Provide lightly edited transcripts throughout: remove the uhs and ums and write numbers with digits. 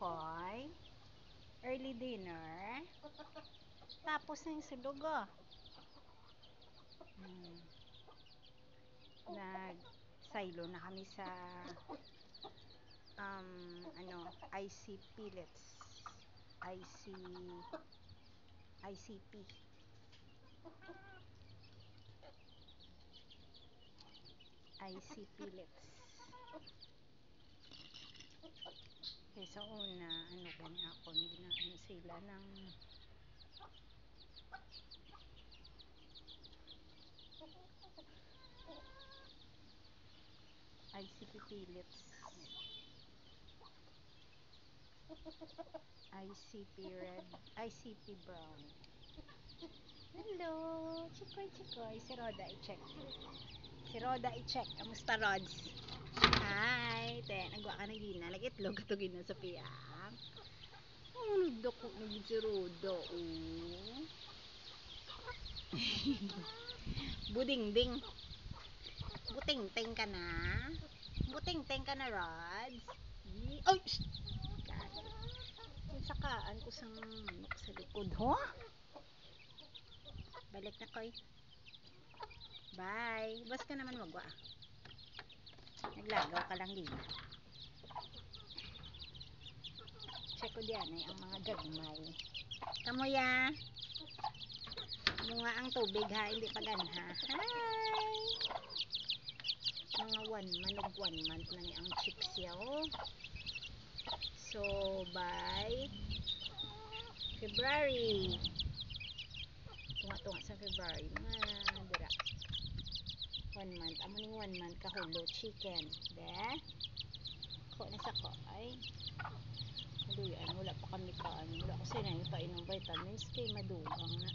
Koy. Early dinner. Tapos na yung sulog, oh. Nag-silo na kami sa IC pellets. ICP. IC pellets. Okay, sa una, kanya ako, ginaano sila ng ICP pellets. ICP red, ICP brown. Hello, chikoy. Si Roda, i-check. Kamusta, Rods? Hi, nagwa ka na gina. Nag-itlog ka to gina sa piyang. Nagdako na si Roda, oh. Budingding. Buting-ting ka na. Rods. Ay! Sakaan ko sa manok sa likod, ho? Balik na, Koy. Bye. Bas ka naman magwa. Naglagaw ka lang din. Check ko diyan ang mga gagmay. Kamuya. Bunga ang tubig, ha, hindi pa ganha. Hi. Mga 1 month na ni ang chicks yaw. So by February. Tunga sa February. Mga dira. 1 month. Amo ning 1 month kahulo chicken. De. Ko na sa ko ay. Maduyan, wala pa kami kaan. Wala ko sila yung painom vitamins kay madugang na.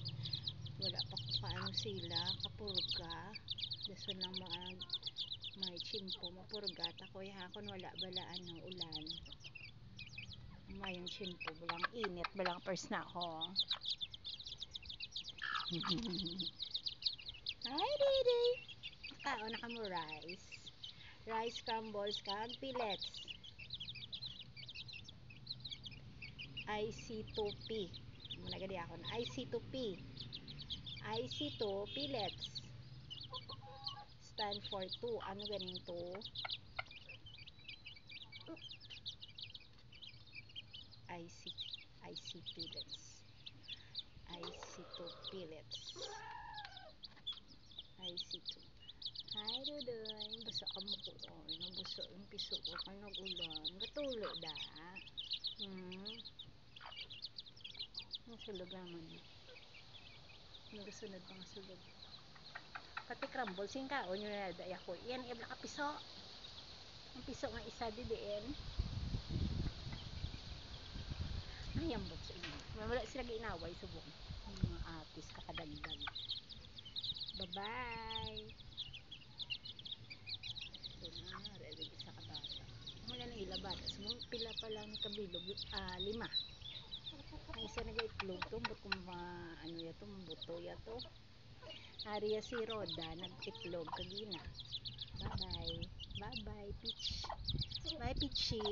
Wala pa ko kaano sila kapurga. Daso lang may chimpo mapurgat ako ihakon wala balaan ng ulan. Mayang chimpo balang init balang pers na ako. Hi Didi. Kaon na ka mo rice crumbles kag pellets. IC2P muna gadi ako IC2P pellets stand for 2 ano ganing to IC pellets IC2 pellets IC2. Hi Dudoy, basa ka mo ko nabasa yung piso ko kay nag-ulan gatulo da sulog naman nagasunod pa nga sulog pati crumble sing kaon yun na daya ko yan ibla ka piso ang piso nga isa di diin ay ang bot sa inyo wala sila ginaway subong mga atis kakadagdag bye bye so na ready isa ka bata mula na ilabata so pila pa lang ni kabilog 5 ang isa nag-itlog to but kung ano yato buto yato Arya si Roda nag-itlog kagina bye bye peach bye peachy